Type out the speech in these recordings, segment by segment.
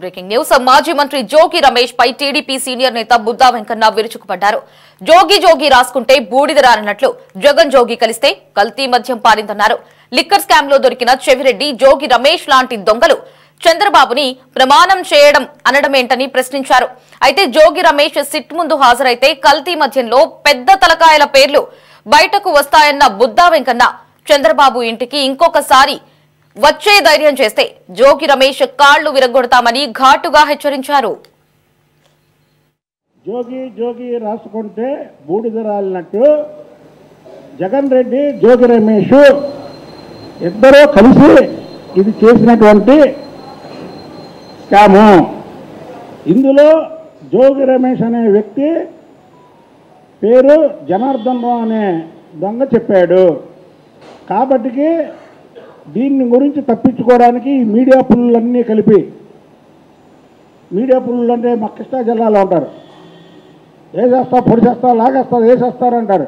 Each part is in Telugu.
బ్రేకింగ్ న్యూస్ మాజీ మంత్రి జోగి రమేష్ పై టీడీపీ సీనియర్ నేత బుద్దా వెంకన్న విరుచుకుపడ్డారు. జోగి రాసుకుంటే బూడిద రానట్లు జగన్ జోగి కలిస్తే కల్తీ మద్యం పారిందన్నారు. లిక్కర్ స్కామ్ లో దొరికిన చెవిరెడ్డి జోగి రమేష్ లాంటి దొంగలు చంద్రబాబుని ప్రమాణం చేయడం అనడమేంటని ప్రశ్నించారు. అయితే జోగి రమేష్ సిట్ ముందు హాజరైతే కల్తీ మద్యంలో పెద్ద తలకాయల పేర్లు బయటకు వస్తాయన్న బుద్దా వెంకన్న చంద్రబాబు ఇంటికి ఇంకొకసారి వచ్చే ధైర్యం చేస్తే జోగి రమేష్ కాళ్లు విరగొడతామని ఘాటుగా హెచ్చరించారు. జోగి రాసుకుంటే బూడిద రాలినట్టు జగన్ రెడ్డి జోగి రమేష్ ఇద్దరూ కలిసి ఇది చేసినటువంటి స్కాము. ఇందులో జోగి రమేష్ అనే వ్యక్తి పేరు జనార్దన్ రావు అనే దొంగ చెప్పాడు. కాబట్టికి దీన్ని గురించి తప్పించుకోవడానికి ఈ మీడియా పుల్లులన్నీ కలిపి, మీడియా పుల్లులు అంటే మా కృష్ణా జిల్లాలో ఉంటారు, వేసేస్తా పొడి చేస్తా లాగేస్తారు వేసేస్తారు అంటారు,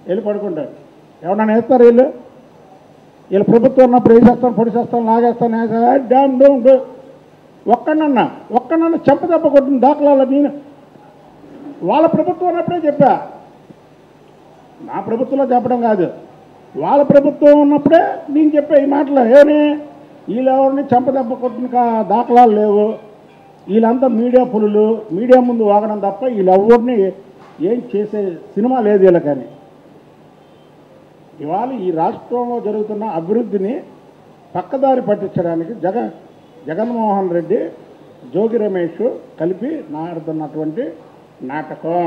వెళ్ళి పడుకుంటారు. ఎవరన్నా వేస్తారు వీళ్ళు ప్రభుత్వం ఉన్నప్పుడు వేసేస్తాను పొడి చేస్తాను లాగేస్తాను డ్యామ్ డోమ్ ఒక్కడన్నా చెంపదెబ్బ కొట్టిన దాఖలాలు నేను వాళ్ళ ప్రభుత్వం ఉన్నప్పుడే చెప్పా, నా ప్రభుత్వంలో చెప్పడం కాదు, వాళ్ళ ప్రభుత్వం ఉన్నప్పుడే నేను చెప్పా ఈ మాటలు. ఏమి వీళ్ళెవరిని చెంపదెబ్బ కొట్టిన దాఖలాలు లేవు, వీళ్ళంతా మీడియా పులులు, మీడియా ముందు వాగడం తప్ప వీళ్ళెవరిని ఏం చేసే సినిమా లేదు వీళ్ళకని. ఇవాళ ఈ రాష్ట్రంలో జరుగుతున్న అభివృద్ధిని పక్కదారి పట్టించడానికి జగన్మోహన్ రెడ్డి జోగి రమేష్ కలిపి ఆడుతున్నటువంటి నాటకం.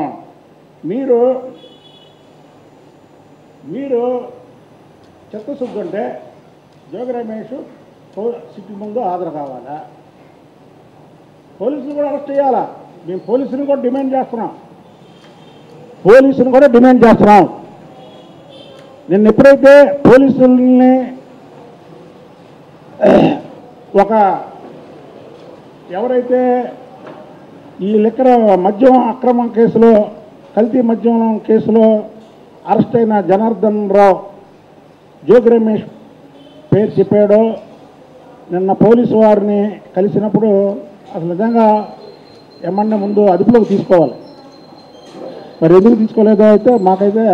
మీరు చిత్తశుద్ధి ఉంటే జోగి రమేష్ సిటీ ముందు హాజరు కావాలా, పోలీసులు కూడా అరెస్ట్ చేయాలా. మేము పోలీసుని కూడా డిమాండ్ చేస్తున్నాం. నిన్న ఎప్పుడైతే పోలీసుల్ని ఎవరైతే ఈ లిక్కర్ మద్యం అక్రమం కేసులో, కల్తీ మద్యం కేసులో అరెస్ట్ అయిన జనార్దన్ రావు జోగి రమేష్ పేరు చెప్పాడో, నిన్న పోలీసు వారిని కలిసినప్పుడు అసలు నిజంగా ఏమన్నా ముందు అదుపులోకి తీసుకోవాలి. మరి ఎందుకు తీసుకోలేదో అయితే మాకైతే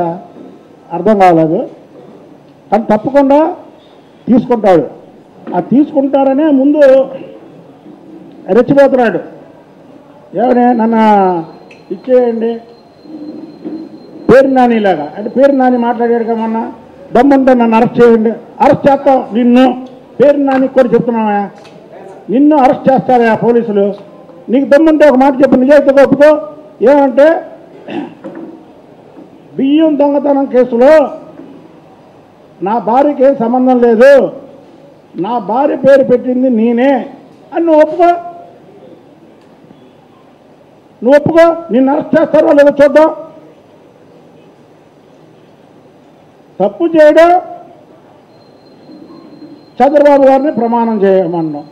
అర్థం కాలేదు. కానీ తప్పకుండా తీసుకుంటాడు. ఆ తీసుకుంటారనే ముందు రెచ్చిపోతున్నాడు. ఏమని నన్ను ఇచ్చేయండి పేరు నానిలాగా అంటే, పేరు నాని మాట్లాడాడు కమన్నా, దమ్ముంటే నన్ను అరెస్ట్ చేయండి, అరెస్ట్ చేస్తాం నిన్ను, పేరు నాని కూడా చెప్తున్నావా, నిన్ను అరెస్ట్ చేస్తారా పోలీసులు, నీకు దమ్ముంటే ఒక మాట చెప్పు, నిజాయితీగా ఒప్పుకో. ఏమంటే బియ్యం దొంగతనం కేసులో నా భార్యకి ఏం సంబంధం లేదు, నా భార్య పేరు పెట్టింది నేనే అని నువ్వు ఒప్పుకో. నిన్ను అరెస్ట్ చేస్తారో లేదో చూద్దాం. తప్పు చేయడం చంద్రబాబు గారిని ప్రమాణం చేయమన్నాం.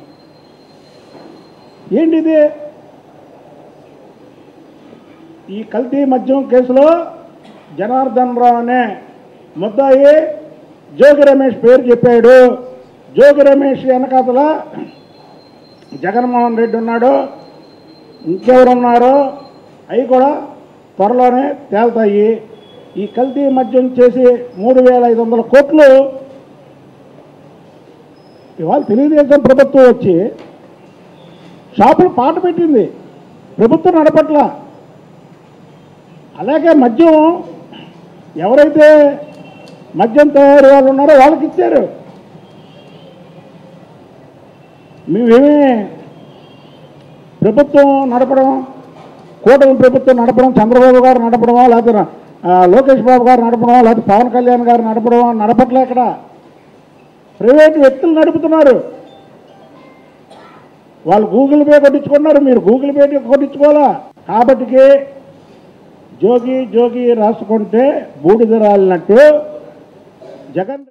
ఏంటిది? ఈ కల్తీ మద్యం కేసులో జనార్దన్ రావు అనే ముద్దాయి జోగి రమేష్ పేరు చెప్పాడు. జోగి రమేష్ వెనకాతల జగన్మోహన్ రెడ్డి ఉన్నాడు, ఇంకెవరున్నారో అవి కూడా త్వరలోనే తేల్తాయి. ఈ కల్తీ మద్యం చేసి 3,500 కోట్లు ఇవాళ తెలుగుదేశం ప్రభుత్వం వచ్చి షాపులు పాట పెట్టింది, ప్రభుత్వం నడపట్ల. అలాగే మద్యం ఎవరైతే మద్యం తయారు వాళ్ళు ఉన్నారో వాళ్ళకి ఇచ్చారు. మేమేమి ప్రభుత్వం నడపడం, కూటమి ప్రభుత్వం నడపడం, చంద్రబాబు గారు నడపడమో, లేకపోతే లోకేష్ బాబు గారు నడపడమో, లేకపోతే పవన్ కళ్యాణ్ గారు నడపడమో నడపట్లే. ఇక్కడ ప్రైవేటు వ్యక్తులు నడుపుతున్నారు. వాళ్ళు గూగుల్ పే కొట్టించుకున్నారు, మీరు గూగుల్ పే కొట్టించుకోవాలా. కాబట్టికి జోగి రాసుకుంటే బూడిద రాలినట్టు జగన్